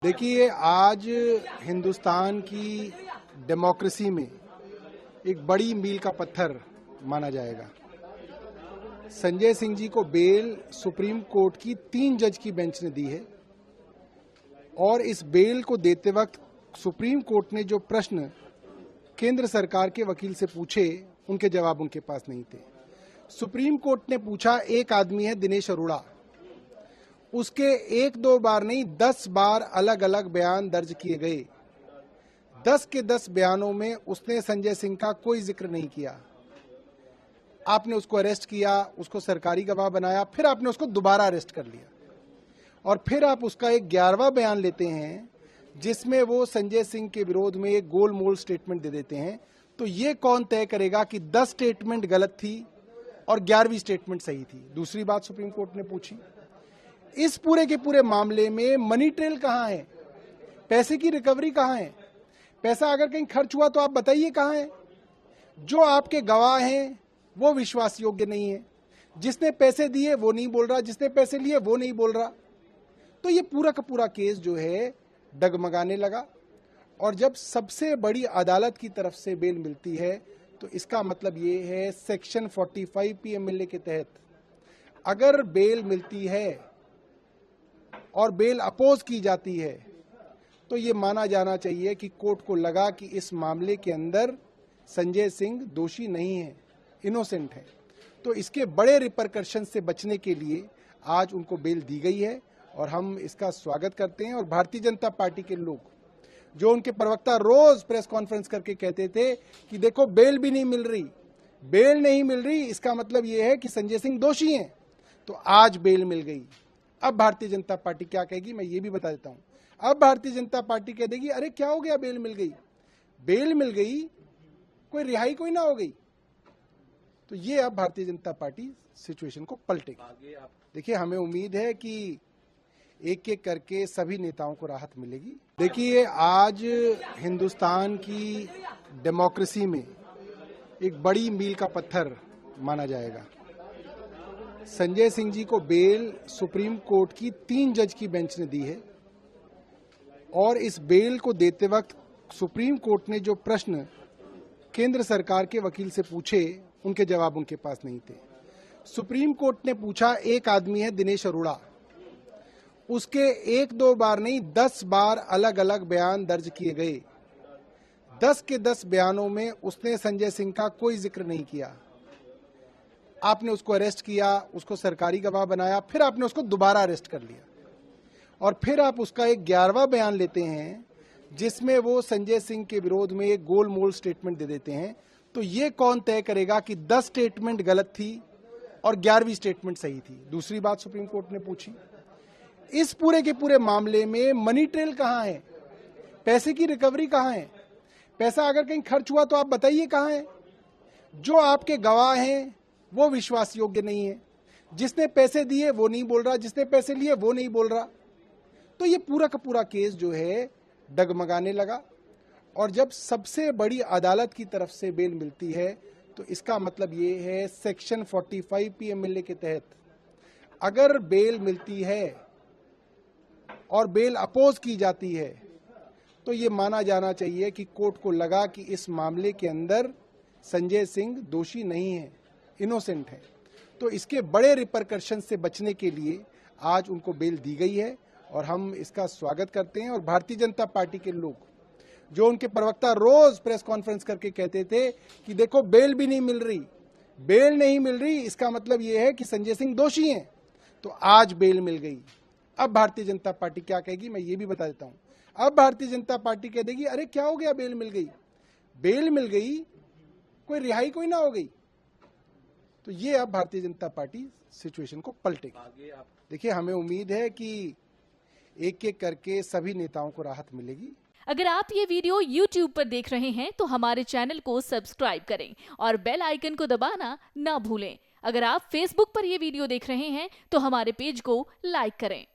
देखिए, आज हिंदुस्तान की डेमोक्रेसी में एक बड़ी मील का पत्थर माना जाएगा। संजय सिंह जी को बेल सुप्रीम कोर्ट की 3 जज की बेंच ने दी है और इस बेल को देते वक्त सुप्रीम कोर्ट ने जो प्रश्न केंद्र सरकार के वकील से पूछे, उनके जवाब उनके पास नहीं थे। सुप्रीम कोर्ट ने पूछा, एक आदमी है दिनेश अरोड़ा, उसके 1-2 बार नहीं 10 बार अलग अलग बयान दर्ज किए गए। 10 के 10 बयानों में उसने संजय सिंह का कोई जिक्र नहीं किया। आपने उसको अरेस्ट किया, उसको सरकारी गवाह बनाया, फिर आपने उसको दोबारा अरेस्ट कर लिया और फिर आप उसका एक 11वां बयान लेते हैं जिसमें वो संजय सिंह के विरोध में एक गोलमोल स्टेटमेंट दे देते हैं। तो ये कौन तय करेगा कि 10 स्टेटमेंट गलत थी और 11वीं स्टेटमेंट सही थी? दूसरी बात सुप्रीम कोर्ट ने पूछी, इस पूरे के पूरे मामले में मनी ट्रेल कहां है? पैसे की रिकवरी कहां है? पैसा अगर कहीं खर्च हुआ तो आप बताइए कहां है? जो आपके गवाह हैं वो विश्वास योग्य नहीं है। जिसने पैसे दिए वो नहीं बोल रहा, जिसने पैसे लिए वो नहीं बोल रहा। तो ये पूरा का पूरा केस जो है डगमगाने लगा और जब सबसे बड़ी अदालत की तरफ से बेल मिलती है तो इसका मतलब ये है सेक्शन 45 PMLA के तहत अगर बेल मिलती है और बेल अपोज की जाती है तो ये माना जाना चाहिए कि कोर्ट को लगा कि इस मामले के अंदर संजय सिंह दोषी नहीं है, इनोसेंट है। तो इसके बड़े रिपरकशन से बचने के लिए आज उनको बेल दी गई है और हम इसका स्वागत करते हैं। और भारतीय जनता पार्टी के लोग, जो उनके प्रवक्ता रोज प्रेस कॉन्फ्रेंस करके कहते थे कि देखो बेल भी नहीं मिल रही, बेल नहीं मिल रही, इसका मतलब ये है कि संजय सिंह दोषी हैं, तो आज बेल मिल गई। अब भारतीय जनता पार्टी क्या कहेगी मैं ये भी बता देता हूं। अब भारतीय जनता पार्टी कह देगी, अरे क्या हो गया, बेल मिल गई, बेल मिल गई, कोई रिहाई कोई ना हो गई। तो ये अब भारतीय जनता पार्टी सिचुएशन को पलटेगी। देखिए, हमें उम्मीद है कि एक एक करके सभी नेताओं को राहत मिलेगी। देखिए, आज हिंदुस्तान की डेमोक्रेसी में एक बड़ी मील का पत्थर माना जाएगा। संजय सिंह जी को बेल सुप्रीम कोर्ट की 3 जज की बेंच ने दी है और इस बेल को देते वक्त सुप्रीम कोर्ट ने जो प्रश्न केंद्र सरकार के वकील से पूछे, उनके जवाब उनके पास नहीं थे। सुप्रीम कोर्ट ने पूछा, एक आदमी है दिनेश अरोड़ा, उसके 1-2 बार नहीं 10 बार अलग अलग बयान दर्ज किए गए। 10 के 10 बयानों में उसने संजय सिंह का कोई जिक्र नहीं किया। आपने उसको अरेस्ट किया, उसको सरकारी गवाह बनाया, फिर आपने उसको दोबारा अरेस्ट कर लिया और फिर आप उसका एक 11वां बयान लेते हैं जिसमें वो संजय सिंह के विरोध में एक गोलमोल स्टेटमेंट दे देते हैं। तो ये कौन तय करेगा कि 10 स्टेटमेंट गलत थी और 11वीं स्टेटमेंट सही थी? दूसरी बात सुप्रीम कोर्ट ने पूछी, इस पूरे के पूरे मामले में मनी ट्रेल कहां है? पैसे की रिकवरी कहां है? पैसा अगर कहीं खर्च हुआ तो आप बताइए कहां है? जो आपके गवाह हैं वो विश्वास योग्य नहीं है। जिसने पैसे दिए वो नहीं बोल रहा, जिसने पैसे लिए वो नहीं बोल रहा। तो ये पूरा का पूरा केस जो है डगमगाने लगा और जब सबसे बड़ी अदालत की तरफ से बेल मिलती है तो इसका मतलब ये है सेक्शन 45 PMLA के तहत अगर बेल मिलती है और बेल अपोज की जाती है तो ये माना जाना चाहिए कि कोर्ट को लगा कि इस मामले के अंदर संजय सिंह दोषी नहीं है, इनोसेंट है। तो इसके बड़े रिपरकशन से बचने के लिए आज उनको बेल दी गई है और हम इसका स्वागत करते हैं। और भारतीय जनता पार्टी के लोग, जो उनके प्रवक्ता रोज प्रेस कॉन्फ्रेंस करके कहते थे कि देखो बेल भी नहीं मिल रही, बेल नहीं मिल रही, इसका मतलब ये है कि संजय सिंह दोषी हैं, तो आज बेल मिल गई। अब भारतीय जनता पार्टी क्या कहेगी मैं ये भी बता देता हूं। अब भारतीय जनता पार्टी कह देगी, अरे क्या हो गया, बेल मिल गई, बेल मिल गई, कोई रिहाई कोई ना हो गई। तो ये अब भारतीय जनता पार्टी सिचुएशन को पलटेगी। देखिए, हमें उम्मीद है कि एक एक करके सभी नेताओं को राहत मिलेगी। अगर आप ये वीडियो YouTube पर देख रहे हैं तो हमारे चैनल को सब्सक्राइब करें और बेल आइकन को दबाना ना भूलें। अगर आप Facebook पर ये वीडियो देख रहे हैं तो हमारे पेज को लाइक करें।